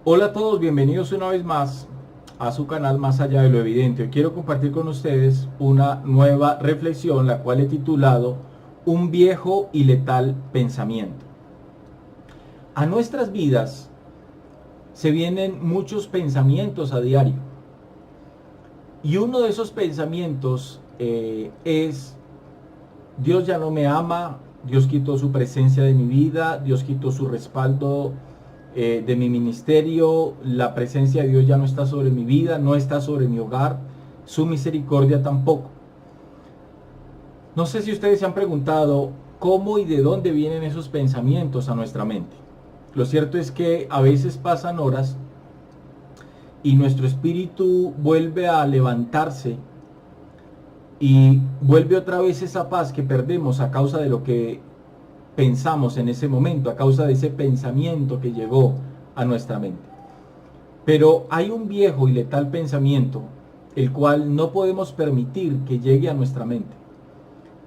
Hola a todos, bienvenidos una vez más a su canal Más Allá de lo Evidente. Hoy quiero compartir con ustedes una nueva reflexión, la cual he titulado Un viejo y letal pensamiento. A nuestras vidas se vienen muchos pensamientos a diario. Y uno de esos pensamientos es: Dios ya no me ama, Dios quitó su presencia de mi vida, Dios quitó su respaldo de mi ministerio, la presencia de Dios ya no está sobre mi vida, no está sobre mi hogar, su misericordia tampoco. No sé si ustedes se han preguntado cómo y de dónde vienen esos pensamientos a nuestra mente. Lo cierto es que a veces pasan horas y nuestro espíritu vuelve a levantarse y vuelve otra vez esa paz que perdemos a causa de lo que pensamos en ese momento, a causa de ese pensamiento que llegó a nuestra mente. Pero hay un viejo y letal pensamiento, el cual no podemos permitir que llegue a nuestra mente,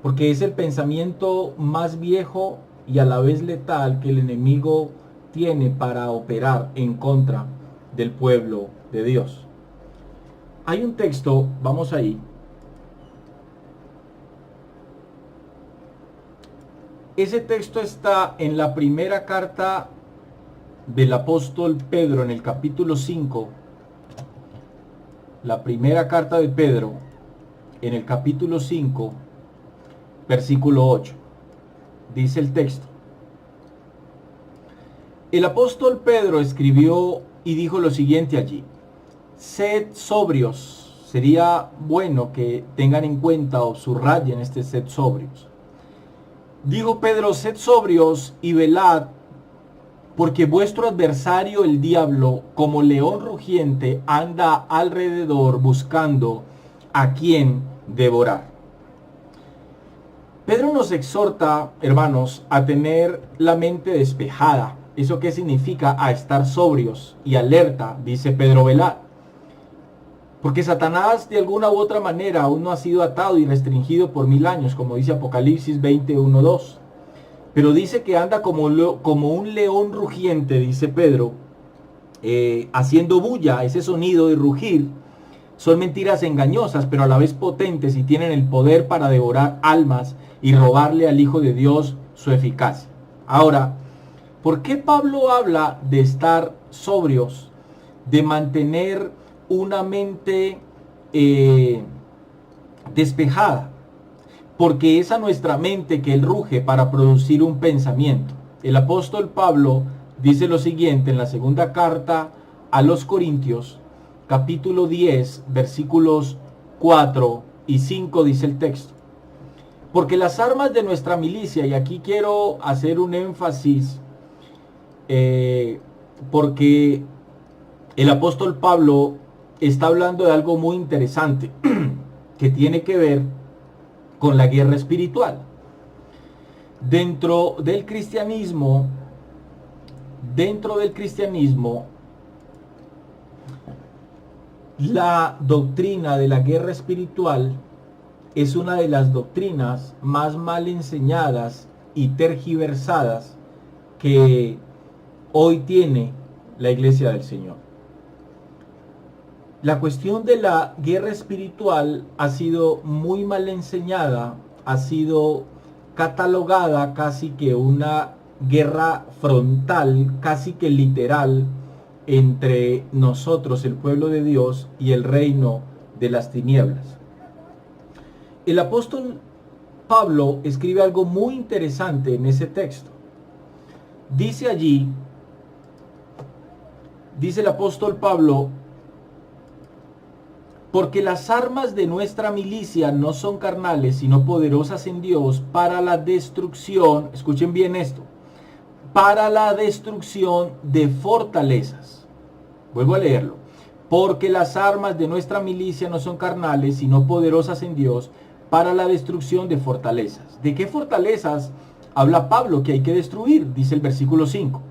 porque es el pensamiento más viejo y a la vez letal que el enemigo tiene para operar en contra del pueblo de Dios. Hay un texto, vamos ahí. Ese texto está en la primera carta del apóstol Pedro, en el capítulo 5. La primera carta de Pedro, en el capítulo 5, versículo 8. Dice el texto: el apóstol Pedro escribió y dijo lo siguiente allí: sed sobrios. Sería bueno que tengan en cuenta o subrayen este sed sobrios. Dijo Pedro: sed sobrios y velad, porque vuestro adversario el diablo, como león rugiente, anda alrededor buscando a quien devorar. Pedro nos exhorta, hermanos, a tener la mente despejada. ¿Eso qué significa? A estar sobrios y alerta, dice Pedro, velad. Porque Satanás de alguna u otra manera aún no ha sido atado y restringido por 1000 años, como dice Apocalipsis 21:2. Pero dice que anda como un león rugiente, dice Pedro, haciendo bulla. Ese sonido de rugir son mentiras engañosas, pero a la vez potentes, y tienen el poder para devorar almas y robarle al Hijo de Dios su eficacia. Ahora, ¿por qué Pablo habla de estar sobrios, de mantener una mente despejada? Porque es a nuestra mente que él ruge para producir un pensamiento. El apóstol Pablo dice lo siguiente en la segunda carta a los Corintios, capítulo 10, versículos 4 y 5, dice el texto: porque las armas de nuestra milicia, y aquí quiero hacer un énfasis, porque el apóstol Pablo está hablando de algo muy interesante que tiene que ver con la guerra espiritual. Dentro del cristianismo, la doctrina de la guerra espiritual es una de las doctrinas más mal enseñadas y tergiversadas que hoy tiene la Iglesia del Señor. La cuestión de la guerra espiritual ha sido muy mal enseñada, ha sido catalogada casi que una guerra frontal, casi que literal, entre nosotros, el pueblo de Dios, y el reino de las tinieblas. El apóstol Pablo escribe algo muy interesante en ese texto. Dice allí, dice el apóstol Pablo: porque las armas de nuestra milicia no son carnales, sino poderosas en Dios para la destrucción, escuchen bien esto, para la destrucción de fortalezas. Vuelvo a leerlo. Porque las armas de nuestra milicia no son carnales, sino poderosas en Dios para la destrucción de fortalezas. ¿De qué fortalezas habla Pablo que hay que destruir? Dice el versículo 5.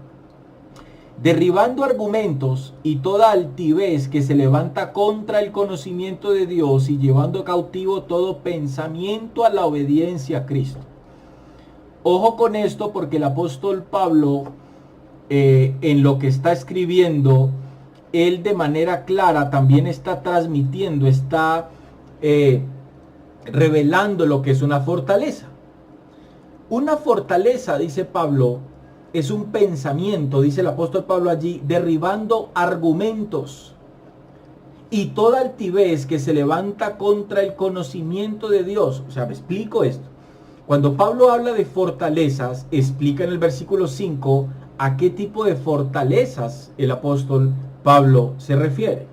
Derribando argumentos y toda altivez que se levanta contra el conocimiento de Dios, y llevando cautivo todo pensamiento a la obediencia a Cristo. Ojo con esto, porque el apóstol Pablo en lo que está escribiendo, él de manera clara también está transmitiendo, está revelando lo que es una fortaleza. Una fortaleza, dice Pablo, es un pensamiento, dice el apóstol Pablo allí, derribando argumentos y toda altivez que se levanta contra el conocimiento de Dios. O sea, me explico esto. Cuando Pablo habla de fortalezas, explica en el versículo 5 a qué tipo de fortalezas el apóstol Pablo se refiere.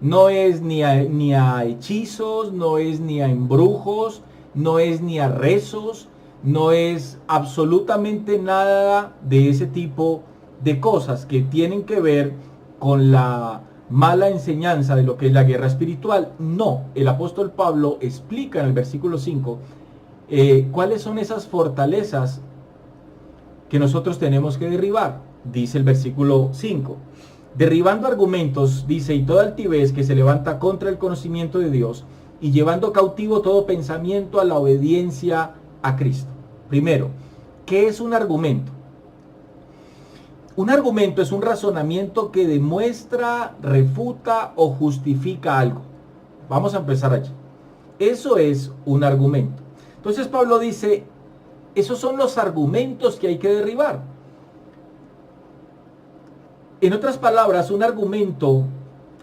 No es ni a hechizos, no es ni a embrujos, no es ni a rezos, no es absolutamente nada de ese tipo de cosas que tienen que ver con la mala enseñanza de lo que es la guerra espiritual. No, el apóstol Pablo explica en el versículo 5 cuáles son esas fortalezas que nosotros tenemos que derribar. Dice el versículo 5. Derribando argumentos, dice, y toda altivez que se levanta contra el conocimiento de Dios, y llevando cautivo todo pensamiento a la obediencia a Cristo. Primero, ¿qué es un argumento? Un argumento es un razonamiento que demuestra, refuta o justifica algo. Vamos a empezar allí. Eso es un argumento. Entonces Pablo dice, esos son los argumentos que hay que derribar. En otras palabras, un argumento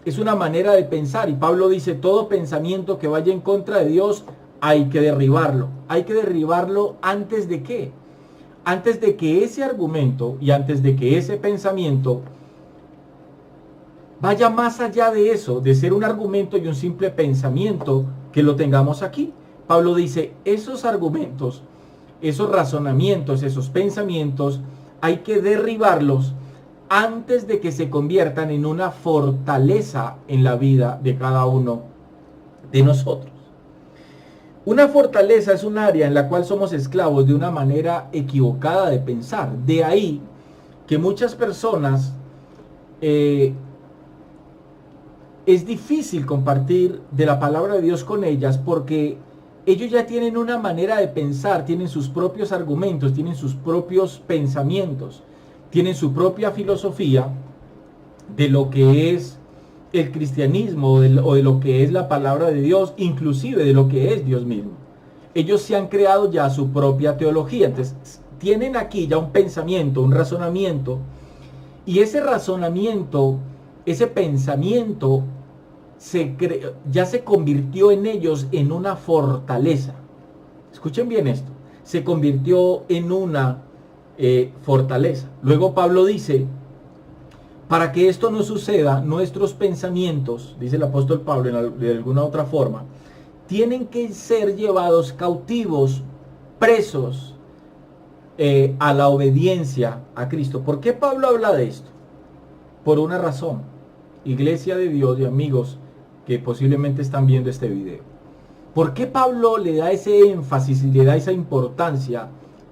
es una manera de pensar, y Pablo dice, todo pensamiento que vaya en contra de Dios hay que derribarlo. Hay que derribarlo antes de qué? Antes de que ese argumento y antes de que ese pensamiento vaya más allá de eso, de ser un argumento y un simple pensamiento que lo tengamos aquí. Pablo dice, esos argumentos, esos razonamientos, esos pensamientos, hay que derribarlos antes de que se conviertan en una fortaleza en la vida de cada uno de nosotros. Una fortaleza es un área en la cual somos esclavos de una manera equivocada de pensar. De ahí que muchas personas es difícil compartir de la palabra de Dios con ellas porque ellos ya tienen una manera de pensar, tienen sus propios argumentos, tienen sus propios pensamientos, tienen su propia filosofía de lo que es el cristianismo o de lo que es la palabra de Dios, inclusive de lo que es Dios mismo. Ellos se han creado ya su propia teología, entonces tienen aquí ya un pensamiento, un razonamiento, y ese razonamiento, ese pensamiento ya se convirtió en ellos en una fortaleza. Escuchen bien esto, se convirtió en una fortaleza. Luego Pablo dice, para que esto no suceda, nuestros pensamientos, dice el apóstol Pablo de alguna otra forma, tienen que ser llevados cautivos, presos a la obediencia a Cristo. ¿Por qué Pablo habla de esto? Por una razón. Iglesia de Dios y amigos que posiblemente están viendo este video. ¿Por qué Pablo le da ese énfasis y le da esa importancia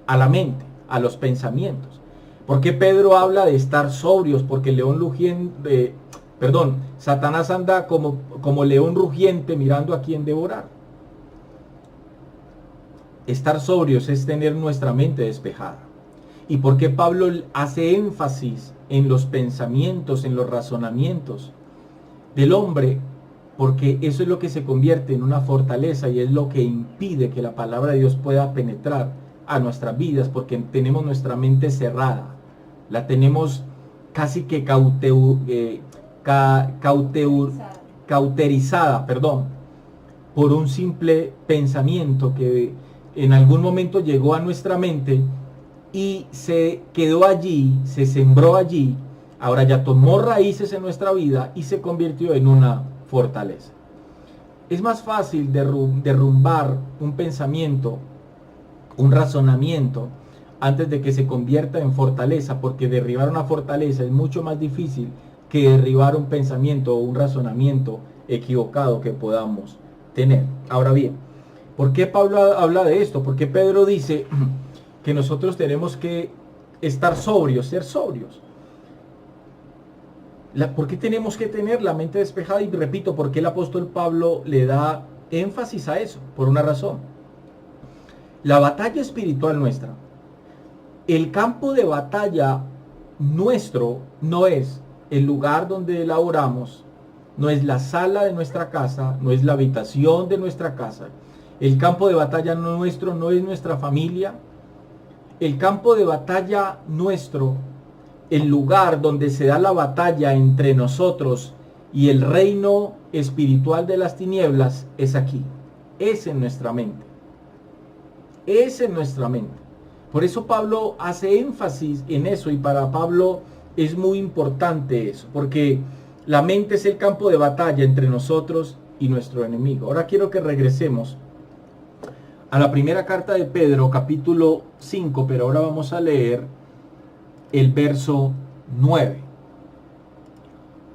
a la mente, a los pensamientos? ¿Por qué Pedro habla de estar sobrios? Porque Satanás anda como león rugiente mirando a quién devorar. Estar sobrios es tener nuestra mente despejada. ¿Y por qué Pablo hace énfasis en los pensamientos, en los razonamientos del hombre? Porque eso es lo que se convierte en una fortaleza y es lo que impide que la palabra de Dios pueda penetrar a nuestras vidas, porque tenemos nuestra mente cerrada, la tenemos casi que cauterizada, por un simple pensamiento que en algún momento llegó a nuestra mente y se quedó allí, se sembró allí, ahora ya tomó raíces en nuestra vida y se convirtió en una fortaleza. Es más fácil derrumbar un pensamiento, un razonamiento, antes de que se convierta en fortaleza, porque derribar una fortaleza es mucho más difícil que derribar un pensamiento o un razonamiento equivocado que podamos tener. Ahora bien, ¿por qué Pablo habla de esto? Porque Pedro dice que nosotros tenemos que estar sobrios, ser sobrios. ¿Por qué tenemos que tener la mente despejada? Y repito, ¿por qué el apóstol Pablo le da énfasis a eso? Por una razón. La batalla espiritual nuestra, el campo de batalla nuestro no es el lugar donde elaboramos, no es la sala de nuestra casa, no es la habitación de nuestra casa. El campo de batalla nuestro no es nuestra familia. El campo de batalla nuestro, el lugar donde se da la batalla entre nosotros y el reino espiritual de las tinieblas, es aquí, es en nuestra mente. Es en nuestra mente. Por eso Pablo hace énfasis en eso, y para Pablo es muy importante eso, porque la mente es el campo de batalla entre nosotros y nuestro enemigo. Ahora quiero que regresemos a la primera carta de Pedro, capítulo 5, pero ahora vamos a leer el verso 9.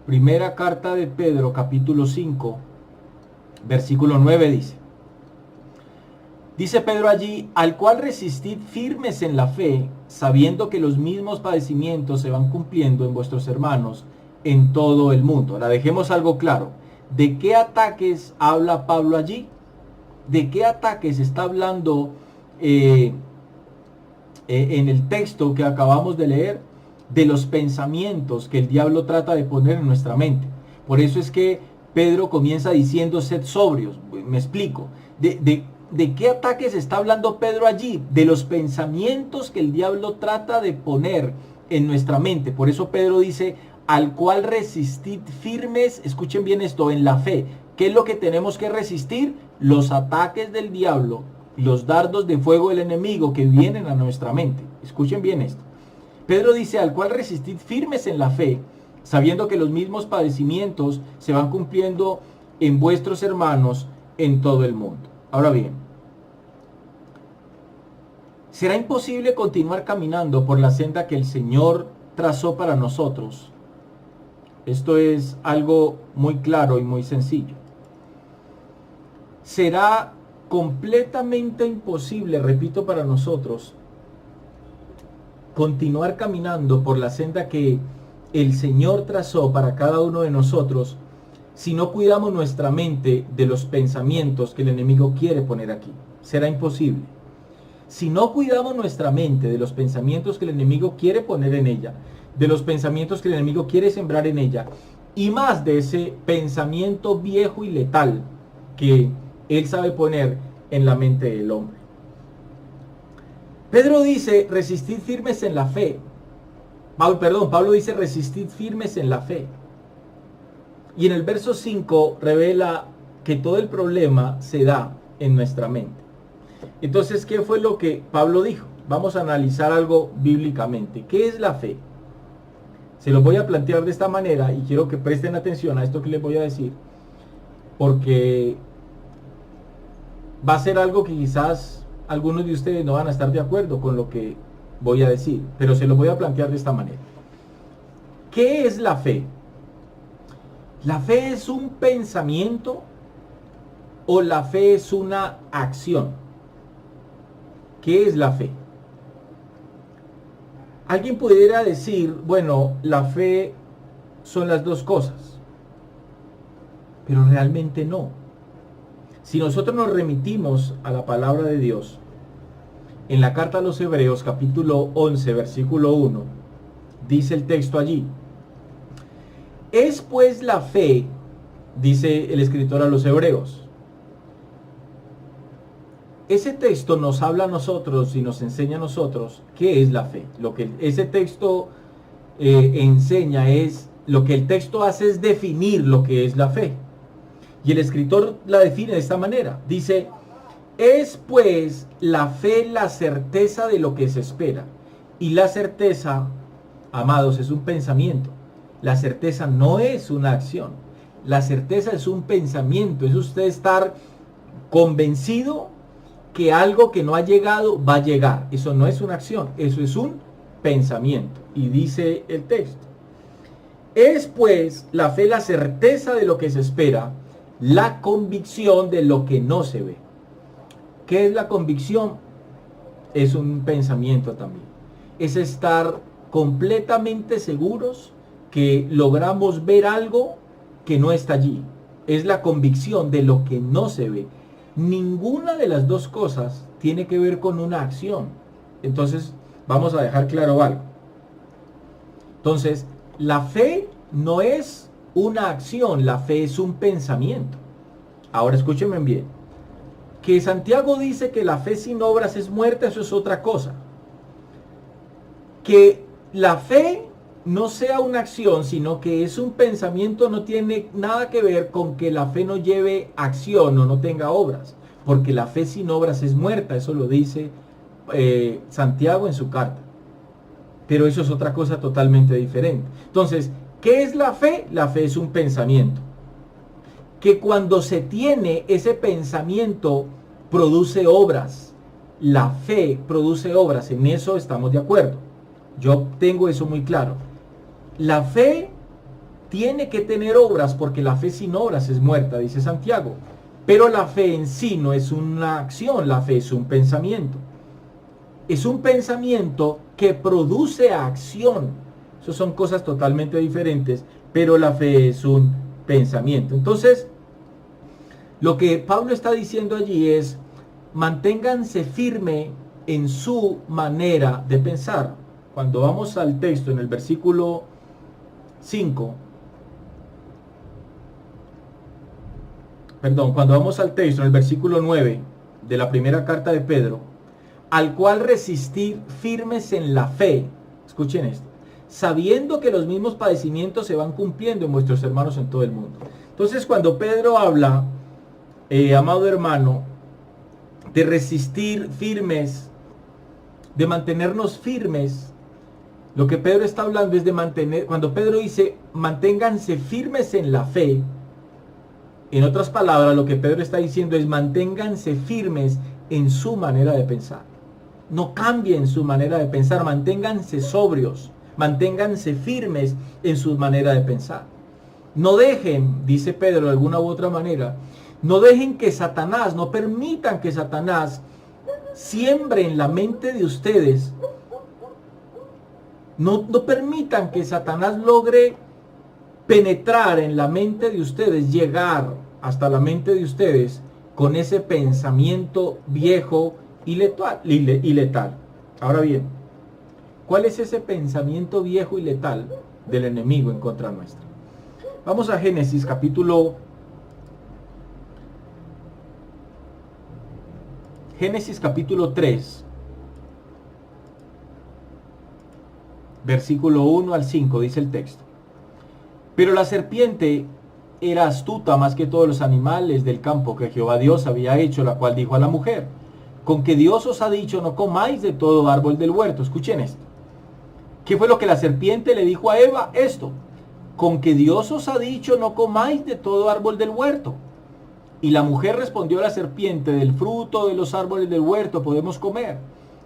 Primera carta de Pedro, capítulo 5, versículo 9 dice Pedro allí: al cual resistid firmes en la fe, sabiendo que los mismos padecimientos se van cumpliendo en vuestros hermanos en todo el mundo. Ahora dejemos algo claro. ¿De qué ataques habla Pablo allí? ¿De qué ataques está hablando en el texto que acabamos de leer? De los pensamientos que el diablo trata de poner en nuestra mente. Por eso es que Pedro comienza diciendo: sed sobrios. Me explico. ¿De qué ataques está hablando Pedro allí? De los pensamientos que el diablo trata de poner en nuestra mente. Por eso Pedro dice: al cual resistid firmes, escuchen bien esto, en la fe. ¿Qué es lo que tenemos que resistir? Los ataques del diablo, los dardos de fuego del enemigo que vienen a nuestra mente. Escuchen bien esto. Pedro dice: al cual resistid firmes en la fe, sabiendo que los mismos padecimientos se van cumpliendo en vuestros hermanos en todo el mundo. Ahora bien, ¿será imposible continuar caminando por la senda que el Señor trazó para nosotros? Esto es algo muy claro y muy sencillo. Será completamente imposible, repito, para nosotros continuar caminando por la senda que el Señor trazó para cada uno de nosotros si no cuidamos nuestra mente de los pensamientos que el enemigo quiere poner aquí. Será imposible. Si no cuidamos nuestra mente de los pensamientos que el enemigo quiere poner en ella, de los pensamientos que el enemigo quiere sembrar en ella, y más de ese pensamiento viejo y letal que él sabe poner en la mente del hombre. Pedro dice: resistid firmes en la fe. Pablo dice: resistid firmes en la fe. Y en el verso 5 revela que todo el problema se da en nuestra mente. Entonces, ¿qué fue lo que Pablo dijo? Vamos a analizar algo bíblicamente. ¿Qué es la fe? Se lo voy a plantear de esta manera y quiero que presten atención a esto que les voy a decir, porque va a ser algo que quizás algunos de ustedes no van a estar de acuerdo con lo que voy a decir, pero se lo voy a plantear de esta manera. ¿Qué es la fe? ¿La fe es un pensamiento o la fe es una acción? ¿Qué es la fe? Alguien pudiera decir: bueno, la fe son las dos cosas, pero realmente no. Si nosotros nos remitimos a la palabra de Dios, en la carta a los Hebreos, capítulo 11, versículo 1, dice el texto allí: es pues la fe, dice el escritor a los Hebreos. Ese texto nos habla a nosotros y nos enseña a nosotros qué es la fe. Lo que ese texto enseña es, lo que el texto hace es definir lo que es la fe. Y el escritor la define de esta manera. Dice: es pues la fe la certeza de lo que se espera. Y la certeza, amados, es un pensamiento. La certeza no es una acción. La certeza es un pensamiento. Es usted estar convencido que algo que no ha llegado va a llegar. Eso no es una acción, eso es un pensamiento. Y dice el texto: es pues la fe la certeza de lo que se espera, la convicción de lo que no se ve. ¿Qué es la convicción? Es un pensamiento también. Es estar completamente seguros que logramos ver algo que no está allí. Es la convicción de lo que no se ve. Ninguna de las dos cosas tiene que ver con una acción. Entonces, vamos a dejar claro algo. Entonces, la fe no es una acción, la fe es un pensamiento. Ahora escúchenme bien. Que Santiago dice que la fe sin obras es muerta, eso es otra cosa. Que la fe no sea una acción, sino que es un pensamiento, no tiene nada que ver con que la fe no lleve acción o no tenga obras. Porque la fe sin obras es muerta, eso lo dice Santiago en su carta. Pero eso es otra cosa totalmente diferente. Entonces, ¿qué es la fe? La fe es un pensamiento. Que cuando se tiene ese pensamiento, produce obras. La fe produce obras, en eso estamos de acuerdo. Yo tengo eso muy claro. La fe tiene que tener obras porque la fe sin obras es muerta, dice Santiago. Pero la fe en sí no es una acción, la fe es un pensamiento. Es un pensamiento que produce acción. Eso son cosas totalmente diferentes, pero la fe es un pensamiento. Entonces, lo que Pablo está diciendo allí es, manténganse firme en su manera de pensar. Cuando vamos al texto en el versículo 5, cuando vamos al texto en el versículo 9 de la primera carta de Pedro, al cual resistir firmes en la fe, escuchen esto, sabiendo que los mismos padecimientos se van cumpliendo en vuestros hermanos en todo el mundo. Entonces, cuando Pedro habla, amado hermano, de resistir firmes, de mantenernos firmes, lo que Pedro está hablando es de mantener, cuando Pedro dice, manténganse firmes en la fe, en otras palabras, lo que Pedro está diciendo es, manténganse firmes en su manera de pensar. No cambien su manera de pensar, manténganse sobrios, manténganse firmes en su manera de pensar. No dejen, dice Pedro de alguna u otra manera, no dejen que Satanás, no permitan que Satanás siembre en la mente de ustedes. No permitan que Satanás logre penetrar en la mente de ustedes, llegar hasta la mente de ustedes con ese pensamiento viejo y letal. Ahora bien, ¿cuál es ese pensamiento viejo y letal del enemigo en contra nuestra? Vamos a Génesis capítulo 3, versículo 1 al 5, dice el texto. Pero la serpiente era astuta más que todos los animales del campo que Jehová Dios había hecho, la cual dijo a la mujer, con que Dios os ha dicho, no comáis de todo árbol del huerto. Escuchen esto. ¿Qué fue lo que la serpiente le dijo a Eva? Esto, con que Dios os ha dicho, no comáis de todo árbol del huerto. Y la mujer respondió a la serpiente, del fruto de los árboles del huerto podemos comer,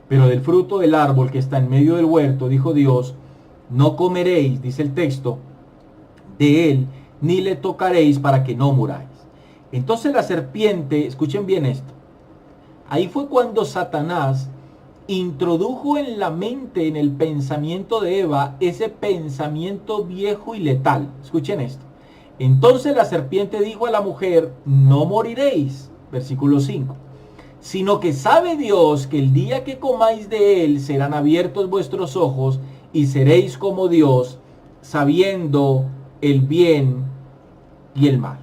pero del fruto del árbol que está en medio del huerto, dijo Dios, no comeréis, dice el texto, de él, ni le tocaréis para que no muráis. Entonces la serpiente, escuchen bien esto, ahí fue cuando Satanás introdujo en la mente, en el pensamiento de Eva, ese pensamiento viejo y letal. Escuchen esto. Entonces la serpiente dijo a la mujer, no moriréis, versículo 5, sino que sabe Dios que el día que comáis de él serán abiertos vuestros ojos y seréis como Dios, sabiendo el bien y el mal.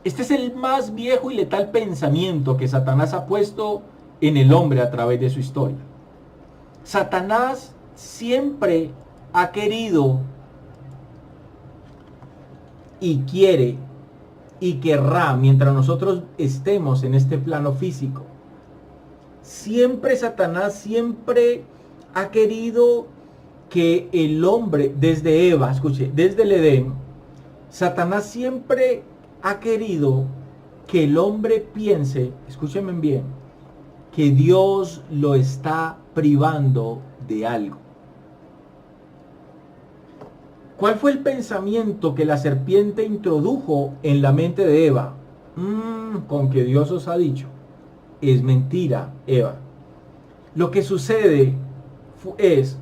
Este es el más viejo y letal pensamiento que Satanás ha puesto en el hombre a través de su historia. Satanás siempre ha querido y quiere y querrá, mientras nosotros estemos en este plano físico, Satanás siempre ha querido que el hombre, desde Eva, escuche, desde el Edén, Satanás siempre ha querido que el hombre piense, escúchenme bien, que Dios lo está privando de algo. ¿Cuál fue el pensamiento que la serpiente introdujo en la mente de Eva? Con que Dios os ha dicho. Es mentira, Eva. Lo que sucede es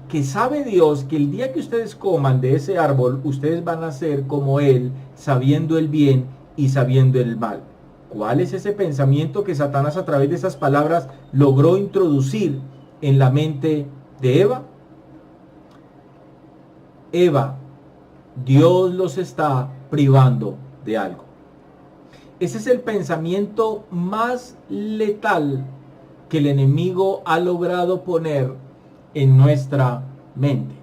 que sabe Dios que el día que ustedes coman de ese árbol, ustedes van a ser como Él, sabiendo el bien y sabiendo el mal. ¿Cuál es ese pensamiento que Satanás a través de esas palabras logró introducir en la mente de Eva? Eva, Dios los está privando de algo. Ese es el pensamiento más letal que el enemigo ha logrado poner en nuestra mente.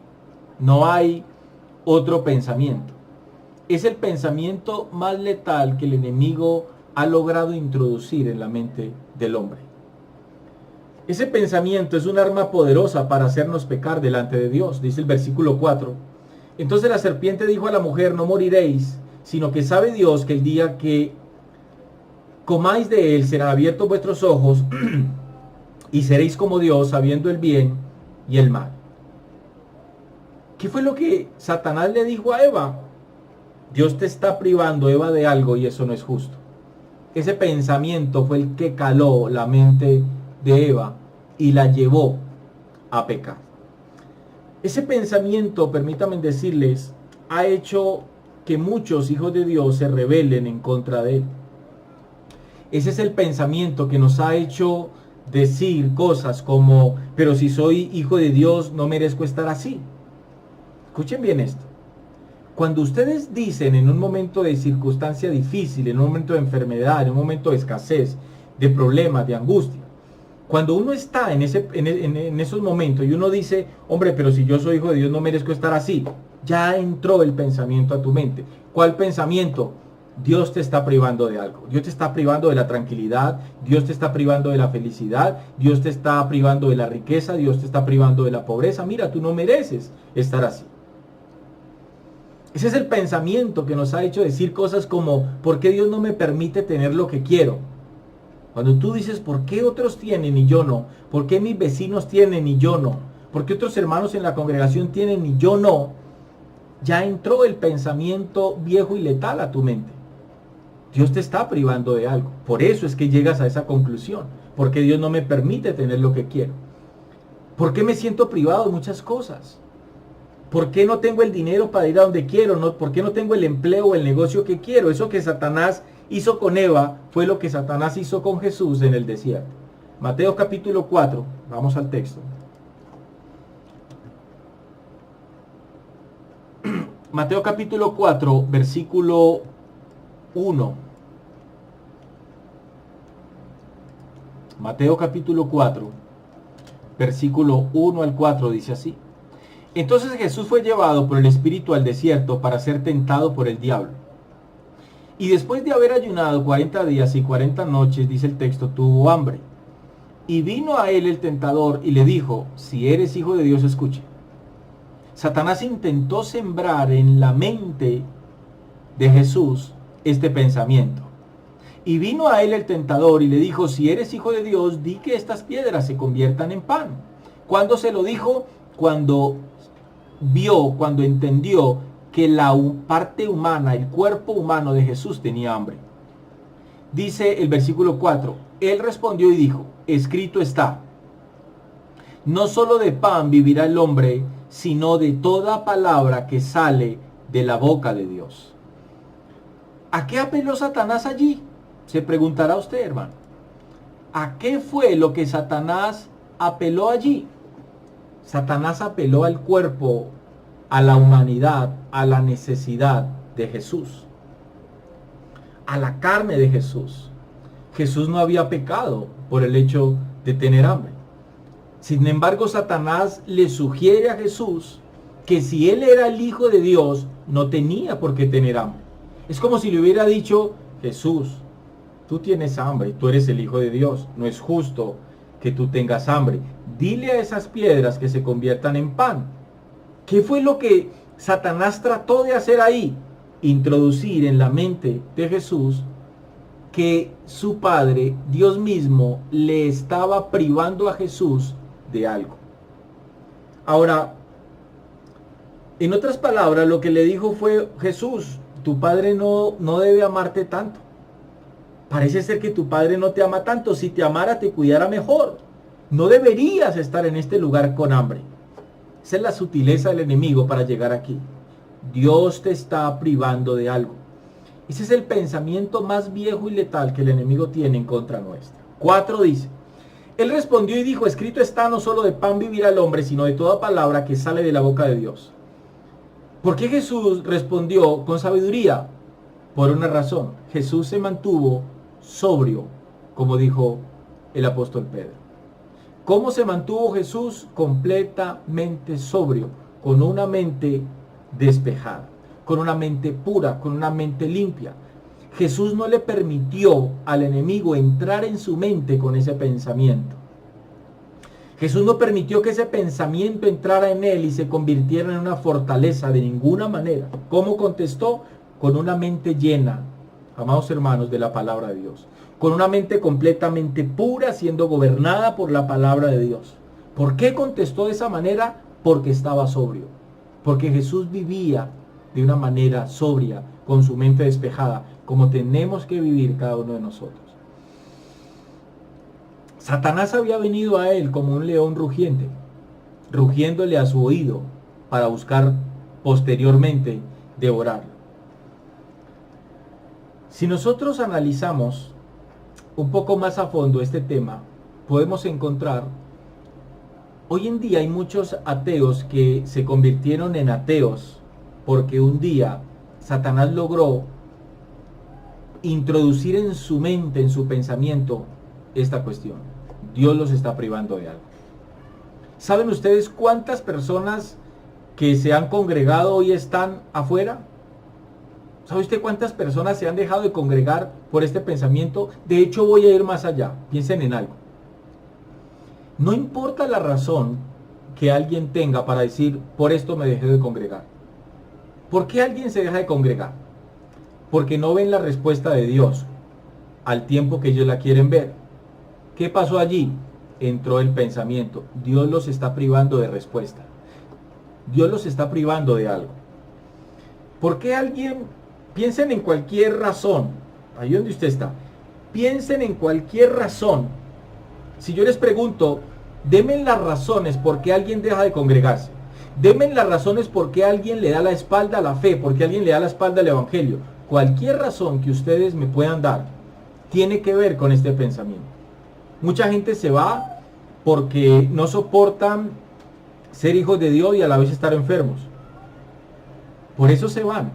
No hay otro pensamiento. Es el pensamiento más letal que el enemigo ha logrado introducir en la mente del hombre. Ese pensamiento es un arma poderosa para hacernos pecar delante de Dios, dice el versículo 4. Entonces la serpiente dijo a la mujer, no moriréis, sino que sabe Dios que el día que comáis de él serán abiertos vuestros ojos y seréis como Dios, sabiendo el bien y el mal. ¿Qué fue lo que Satanás le dijo a Eva? Dios te está privando, Eva, de algo y eso no es justo. Ese pensamiento fue el que caló la mente de Eva y la llevó a pecar. Ese pensamiento, permítanme decirles, ha hecho que muchos hijos de Dios se rebelen en contra de él. Ese es el pensamiento que nos ha hecho decir cosas como, pero si soy hijo de Dios no merezco estar así. Escuchen bien esto. Cuando ustedes dicen en un momento de circunstancia difícil, en un momento de enfermedad, en un momento de escasez, de problemas, de angustia, cuando uno está en esos momentos y uno dice, hombre, pero si yo soy hijo de Dios no merezco estar así, ya entró el pensamiento a tu mente. ¿Cuál pensamiento? Dios te está privando de algo. Dios te está privando de la tranquilidad, Dios te está privando de la felicidad, Dios te está privando de la riqueza, Dios te está privando de la pobreza. Mira, tú no mereces estar así. Ese es el pensamiento que nos ha hecho decir cosas como, ¿por qué Dios no me permite tener lo que quiero? Cuando tú dices, ¿por qué otros tienen y yo no? ¿Por qué mis vecinos tienen y yo no? ¿Por qué otros hermanos en la congregación tienen y yo no? Ya entró el pensamiento viejo y letal a tu mente. Dios te está privando de algo. Por eso es que llegas a esa conclusión. ¿Por qué Dios no me permite tener lo que quiero? ¿Por qué me siento privado de muchas cosas? ¿Por qué no tengo el dinero para ir a donde quiero? ¿Por qué no tengo el empleo o el negocio que quiero? Eso que Satanás hizo con Eva fue lo que Satanás hizo con Jesús en el desierto. Mateo capítulo 4, vamos al texto. Mateo capítulo 4, versículo 1. Mateo capítulo 4, versículo 1 al 4 dice así. Entonces Jesús fue llevado por el Espíritu al desierto para ser tentado por el diablo. Y después de haber ayunado 40 días y 40 noches, dice el texto, tuvo hambre. Y vino a él el tentador y le dijo, si eres hijo de Dios, escuche. Satanás intentó sembrar en la mente de Jesús este pensamiento. Y vino a él el tentador y le dijo, si eres hijo de Dios, di que estas piedras se conviertan en pan. ¿Cuándo se lo dijo? Cuando cuando entendió que la parte humana, el cuerpo humano de Jesús tenía hambre. Dice el versículo 4, él respondió y dijo, escrito está, no solo de pan vivirá el hombre, sino de toda palabra que sale de la boca de Dios. ¿A qué apeló Satanás allí? Se preguntará usted, hermano. ¿A qué fue lo que Satanás apeló allí? Satanás apeló al cuerpo, a la humanidad, a la necesidad de Jesús, a la carne de Jesús. Jesús no había pecado por el hecho de tener hambre. Sin embargo, Satanás le sugiere a Jesús que si él era el Hijo de Dios, no tenía por qué tener hambre. Es como si le hubiera dicho, Jesús, tú tienes hambre, tú eres el Hijo de Dios, no es justo que tú tengas hambre. Dile a esas piedras que se conviertan en pan. ¿Qué fue lo que Satanás trató de hacer ahí? Introducir en la mente de Jesús que su Padre, Dios mismo, le estaba privando a Jesús de algo. Ahora, en otras palabras, lo que le dijo fue, Jesús, tu Padre no debe amarte tanto. Parece ser que tu Padre no te ama tanto. Si te amara, te cuidara mejor. No deberías estar en este lugar con hambre. Esa es la sutileza del enemigo para llegar aquí. Dios te está privando de algo. Ese es el pensamiento más viejo y letal que el enemigo tiene en contra nuestra. 4 dice, él respondió y dijo, escrito está, no solo de pan vivirá el hombre, sino de toda palabra que sale de la boca de Dios. ¿Por qué Jesús respondió con sabiduría? Por una razón. Jesús se mantuvo sobrio, como dijo el apóstol Pedro. ¿Cómo se mantuvo Jesús? Completamente sobrio, con una mente despejada, con una mente pura, con una mente limpia. Jesús no le permitió al enemigo entrar en su mente con ese pensamiento. Jesús no permitió que ese pensamiento entrara en él y se convirtiera en una fortaleza de ninguna manera. ¿Cómo contestó? Con una mente llena, amados hermanos, de la palabra de Dios. Con una mente completamente pura, siendo gobernada por la palabra de Dios. ¿Por qué contestó de esa manera? Porque estaba sobrio. Porque Jesús vivía de una manera sobria, con su mente despejada, como tenemos que vivir cada uno de nosotros. Satanás había venido a él como un león rugiente, rugiéndole a su oído para buscar posteriormente devorarlo. Si nosotros analizamos un poco más a fondo este tema, podemos encontrar, hoy en día hay muchos ateos que se convirtieron en ateos porque un día Satanás logró introducir en su mente, en su pensamiento, esta cuestión. Dios los está privando de algo. ¿Saben ustedes cuántas personas que se han congregado hoy están afuera? ¿Sabe usted cuántas personas se han dejado de congregar por este pensamiento? De hecho, voy a ir más allá. Piensen en algo. No importa la razón que alguien tenga para decir, por esto me dejé de congregar. ¿Por qué alguien se deja de congregar? Porque no ven la respuesta de Dios al tiempo que ellos la quieren ver. ¿Qué pasó allí? Entró el pensamiento. Dios los está privando de respuesta. Dios los está privando de algo. ¿Por qué alguien? Piensen en cualquier razón. Ahí donde usted está. Piensen en cualquier razón. Si yo les pregunto, denme las razones por qué alguien deja de congregarse. Denme las razones por qué alguien le da la espalda a la fe, por qué alguien le da la espalda al evangelio. Cualquier razón que ustedes me puedan dar tiene que ver con este pensamiento. Mucha gente se va porque no soportan ser hijos de Dios y a la vez estar enfermos. Por eso se van.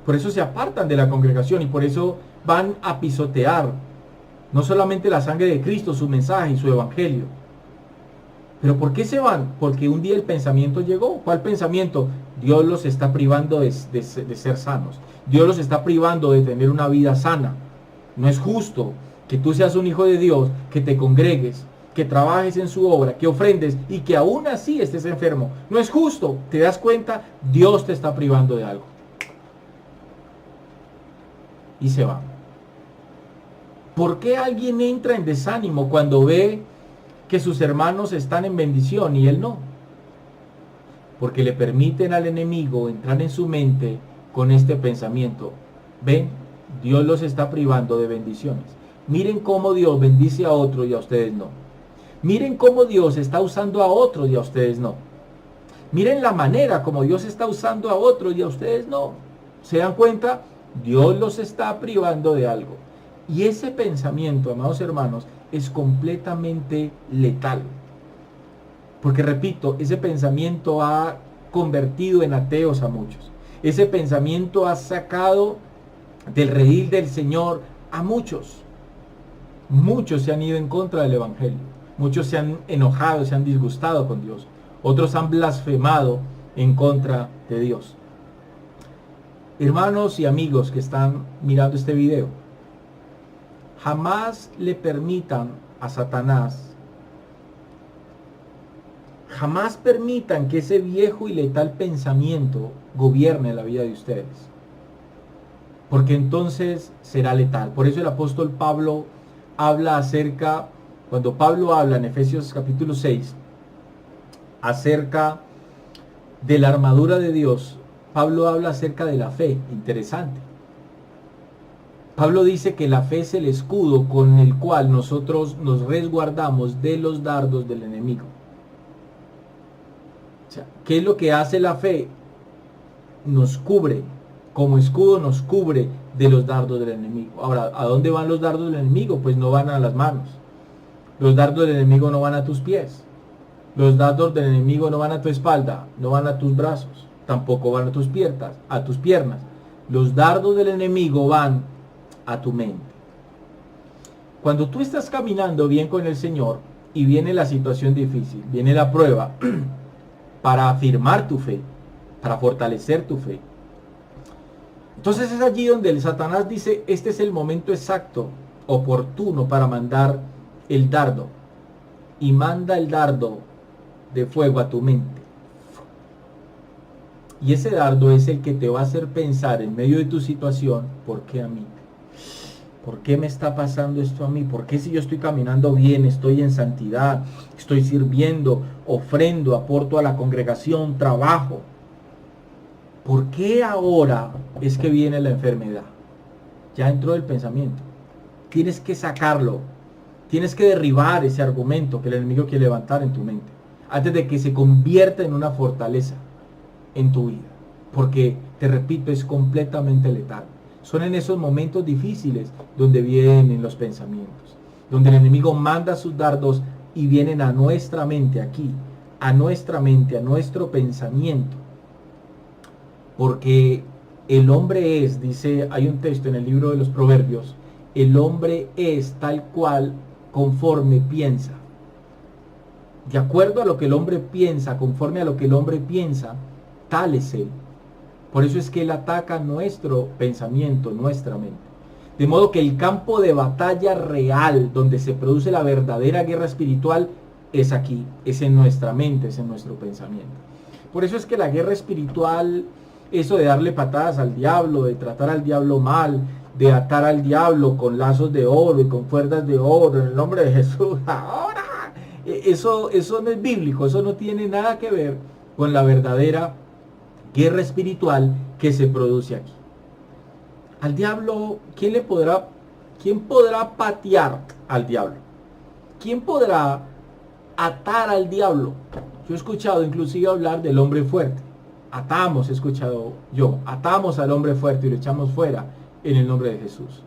Por eso se apartan de la congregación y por eso van a pisotear no solamente la sangre de Cristo, su mensaje y su evangelio. ¿Pero por qué se van? Porque un día el pensamiento llegó. ¿Cuál pensamiento? Dios los está privando de ser sanos. Dios los está privando de tener una vida sana. No es justo que tú seas un hijo de Dios, que te congregues, que trabajes en su obra, que ofrendes y que aún así estés enfermo. No es justo. ¿Te das cuenta? Dios te está privando de algo. Y se van. ¿Por qué alguien entra en desánimo cuando ve que sus hermanos están en bendición y él no? Porque le permiten al enemigo entrar en su mente con este pensamiento. Ven, Dios los está privando de bendiciones. Miren cómo Dios bendice a otros y a ustedes no. Miren cómo Dios está usando a otros y a ustedes no. Miren la manera como Dios está usando a otros y a ustedes no. ¿Se dan cuenta? Dios los está privando de algo. Y ese pensamiento, amados hermanos, es completamente letal. Porque repito, ese pensamiento ha convertido en ateos a muchos. Ese pensamiento ha sacado del redil del Señor a muchos. Muchos se han ido en contra del evangelio. Muchos se han enojado, se han disgustado con Dios. Otros han blasfemado en contra de Dios. Hermanos y amigos que están mirando este video, jamás le permitan a Satanás, jamás permitan que ese viejo y letal pensamiento gobierne la vida de ustedes. Porque entonces será letal. Por eso el apóstol Pablo habla acerca, cuando Pablo habla en Efesios capítulo 6, acerca de la armadura de Dios, Pablo habla acerca de la fe. Interesante. Pablo dice que la fe es el escudo con el cual nosotros nos resguardamos de los dardos del enemigo. O sea, ¿qué es lo que hace la fe? Nos cubre, como escudo nos cubre de los dardos del enemigo. Ahora, ¿a dónde van los dardos del enemigo? Pues no van a las manos. Los dardos del enemigo no van a tus pies. Los dardos del enemigo no van a tu espalda, no van a tus brazos. tampoco van a tus piernas. Los dardos del enemigo van a tu mente. Cuando tú estás caminando bien con el Señor y viene la situación difícil, viene la prueba para afirmar tu fe, para fortalecer tu fe. Entonces es allí donde el Satanás dice, este es el momento exacto, oportuno para mandar el dardo. Y manda el dardo de fuego a tu mente. Y ese dardo es el que te va a hacer pensar en medio de tu situación, ¿por qué a mí? ¿Por qué me está pasando esto a mí? ¿Por qué si yo estoy caminando bien, estoy en santidad, estoy sirviendo, ofrendo, aporto a la congregación, trabajo? ¿Por qué ahora es que viene la enfermedad? Ya entró el pensamiento. Tienes que sacarlo. Tienes que derribar ese argumento que el enemigo quiere levantar en tu mente, antes de que se convierta en una fortaleza en tu vida. Porque, te repito, es completamente letal. Son en esos momentos difíciles donde vienen los pensamientos, donde el enemigo manda sus dardos y vienen a nuestra mente aquí, a nuestra mente, a nuestro pensamiento. Porque el hombre es, dice, hay un texto en el libro de los Proverbios, el hombre es tal cual conforme piensa. De acuerdo a lo que el hombre piensa, conforme a lo que el hombre piensa, tal es él. Por eso es que él ataca nuestro pensamiento, nuestra mente. De modo que el campo de batalla real, donde se produce la verdadera guerra espiritual, es aquí, es en nuestra mente, es en nuestro pensamiento. Por eso es que la guerra espiritual, eso de darle patadas al diablo, de tratar al diablo mal, de atar al diablo con lazos de oro y con cuerdas de oro en el nombre de Jesús, ahora, eso no es bíblico, eso no tiene nada que ver con la verdadera guerra espiritual que se produce aquí. Al diablo, ¿quién podrá patear al diablo? ¿Quién podrá atar al diablo? Yo he escuchado inclusive hablar del hombre fuerte. Atamos al hombre fuerte y lo echamos fuera en el nombre de Jesús.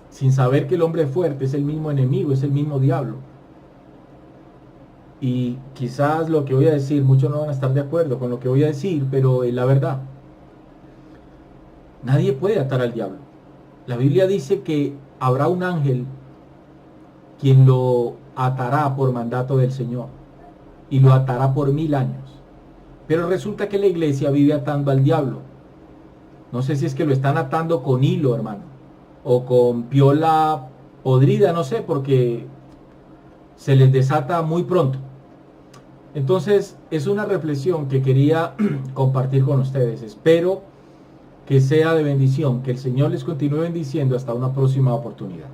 Sin saber que el hombre fuerte es el mismo enemigo, es el mismo diablo. Y quizás lo que voy a decir, muchos no van a estar de acuerdo con lo que voy a decir, pero es la verdad. Nadie puede atar al diablo. La Biblia dice que habrá un ángel quien lo atará por mandato del Señor y lo atará por 1000 años. Pero resulta que la iglesia vive atando al diablo. No sé si es que lo están atando con hilo, hermano, o con piola podrida, no sé, porque se les desata muy pronto. Entonces, es una reflexión que quería compartir con ustedes. Espero que sea de bendición, que el Señor les continúe bendiciendo hasta una próxima oportunidad.